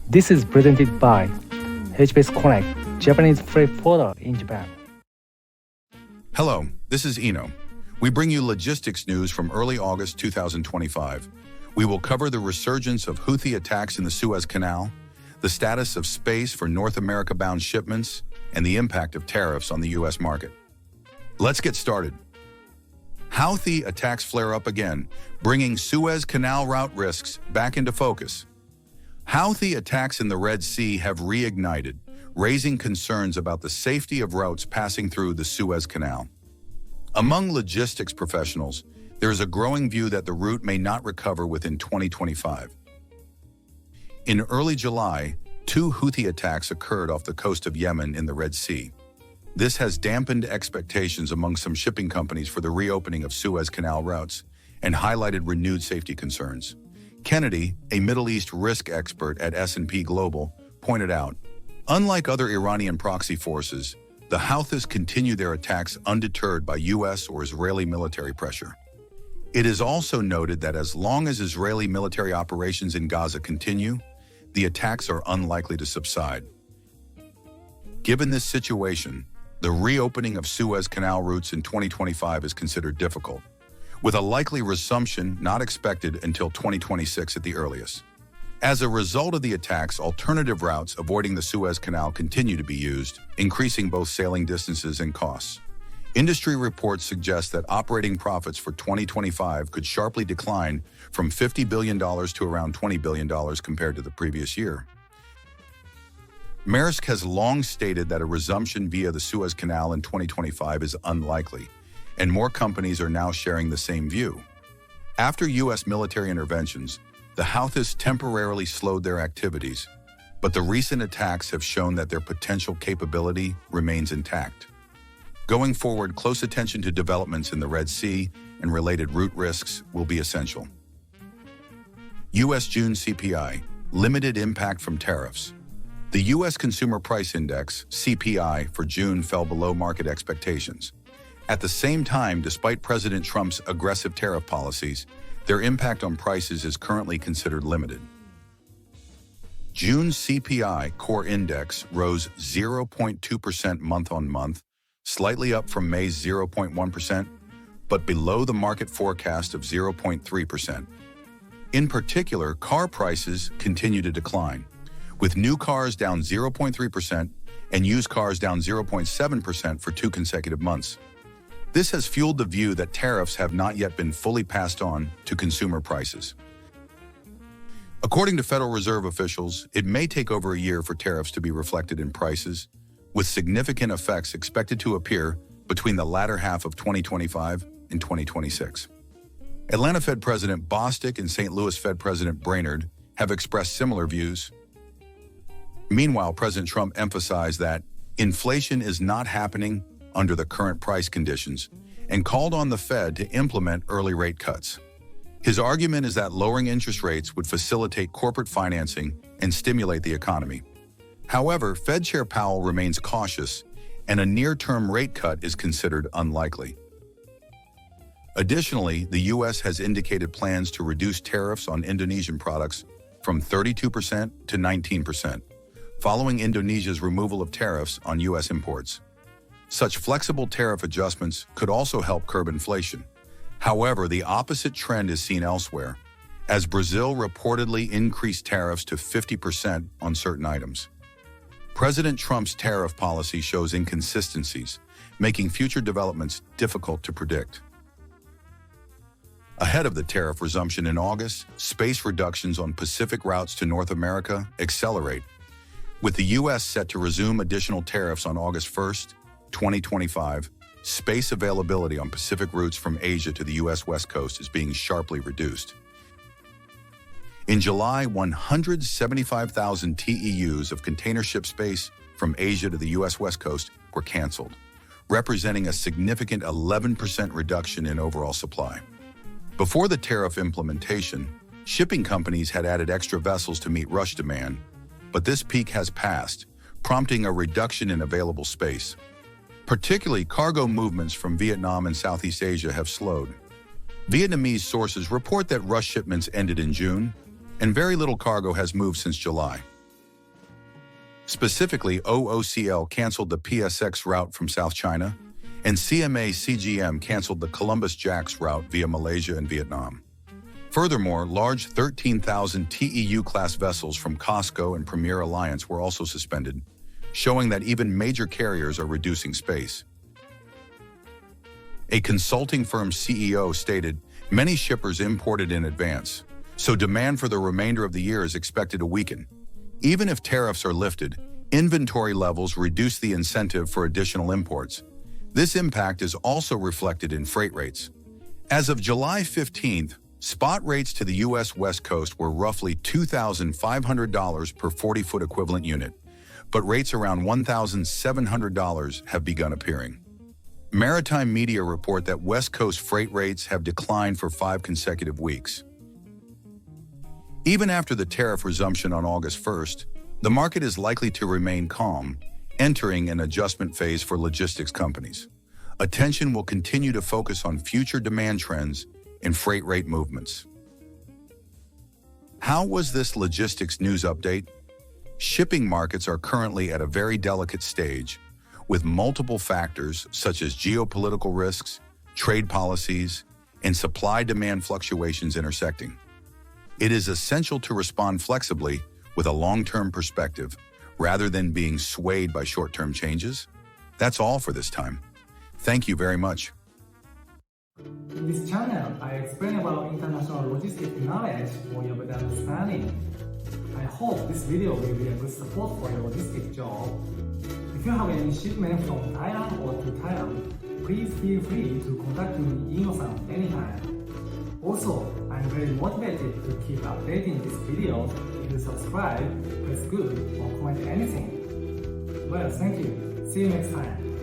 This is presented by HBS Connect, Japanese freight forwarder in Japan. Hello, this is Eno. We bring you logistics news from early August 2025. We will cover the resurgence of Houthi attacks in the Suez Canal, the status of space for North America-bound shipments, and the impact of tariffs on the U.S. market. Let's get started. Houthi attacks flare up again, bringing Suez Canal route risks back into focus. Houthi attacks in the Red Sea have reignited, raising concerns about the safety of routes passing through the Suez Canal. Among logistics professionals, there is a growing view that the route may not recover within 2025. In early July, 2 Houthi attacks occurred off the coast of Yemen in the Red Sea. This has dampened expectations among some shipping companies for the reopening of Suez Canal routes and highlighted renewed safety concerns. Kennedy, a Middle East risk expert at S&P Global, pointed out, unlike other Iranian proxy forces, the Houthis continue their attacks undeterred by U.S. or Israeli military pressure. It is also noted that as long as Israeli military operations in Gaza continue, the attacks are unlikely to subside. Given this situation, the reopening of Suez Canal routes in 2025 is considered difficult, with a likely resumption not expected until 2026 at the earliest. As a result of the attacks, alternative routes avoiding the Suez Canal continue to be used, increasing both sailing distances and costs. Industry reports suggest that operating profits for 2025 could sharply decline from $50 billion to around $20 billion compared to the previous year. Maersk has long stated that a resumption via the Suez Canal in 2025 is unlikely, and more companies are now sharing the same view. After U.S. military interventions, the Houthis temporarily slowed their activities, but the recent attacks have shown that their potential capability remains intact. Going forward, close attention to developments in the Red Sea and related route risks will be essential. U.S. June CPI, limited impact from tariffs. The U.S. Consumer Price Index, CPI, for June fell below market expectations. At the same time, despite President Trump's aggressive tariff policies, their impact on prices is currently considered limited. June's CPI core index rose 0.2% month-on-month, slightly up from May's 0.1%, but below the market forecast of 0.3%. In particular, car prices continue to decline, with new cars down 0.3% and used cars down 0.7% for 2 consecutive months. This has fueled the view that tariffs have not yet been fully passed on to consumer prices. According to Federal Reserve officials, it may take over a year for tariffs to be reflected in prices, with significant effects expected to appear between the latter half of 2025 and 2026. Atlanta Fed President Bostic and St. Louis Fed President Brainerd have expressed similar views. Meanwhile, President Trump emphasized that inflation is not happening under the current price conditions and called on the Fed to implement early rate cuts. His argument is that lowering interest rates would facilitate corporate financing and stimulate the economy. However, Fed Chair Powell remains cautious, and a near-term rate cut is considered unlikely. Additionally, the U.S. has indicated plans to reduce tariffs on Indonesian products from 32% to 19%, following Indonesia's removal of tariffs on U.S. imports. Such flexible tariff adjustments could also help curb inflation. However, the opposite trend is seen elsewhere, as Brazil reportedly increased tariffs to 50% on certain items. President Trump's tariff policy shows inconsistencies, making future developments difficult to predict. Ahead of the tariff resumption in August, space reductions on Pacific routes to North America accelerate, with the U.S. set to resume additional tariffs on August 1st, 2025, space availability on Pacific routes from Asia to the U.S. West Coast is being sharply reduced. In July, 175,000 TEUs of container ship space from Asia to the U.S. West Coast were canceled, representing a significant 11% reduction in overall supply. Before the tariff implementation, shipping companies had added extra vessels to meet rush demand, but this peak has passed, prompting a reduction in available space. Particularly, cargo movements from Vietnam and Southeast Asia have slowed. Vietnamese sources report that rush shipments ended in June, and very little cargo has moved since July. Specifically, OOCL canceled the PSX route from South China, and CMA CGM canceled the Columbus-Jax route via Malaysia and Vietnam. Furthermore, large 13,000 TEU-class vessels from COSCO and Premier Alliance were also suspended, showing that even major carriers are reducing space. A consulting firm's CEO stated, "Many shippers imported in advance, so demand for the remainder of the year is expected to weaken. Even if tariffs are lifted, inventory levels reduce the incentive for additional imports. This impact is also reflected in freight rates. As of July 15th, spot rates to the U.S. West Coast were roughly $2,500 per 40-foot equivalent unit, but rates around $1,700 have begun appearing." Maritime media report that West Coast freight rates have declined for 5 consecutive weeks. Even after the tariff resumption on August 1st, the market is likely to remain calm, entering an adjustment phase for logistics companies. Attention will continue to focus on future demand trends and freight rate movements. How was this logistics news update? Shipping markets are currently at a very delicate stage, with multiple factors such as geopolitical risks, trade policies, and supply-demand fluctuations intersecting. It is essential to respond flexibly with a long-term perspective, rather than being swayed by short-term changes. That's all for this time. Thank you very much. In this channel, I explain about international logistics knowledge for your better understanding. I hope this video will be a good support for your logistics job. If you have any shipment from Thailand or to Thailand, please feel free to contact me, Ino-san, anytime. Also, I'm very motivated to keep updating these videos. If you subscribe, press good, or comment anything. Well, thank you. See you next time.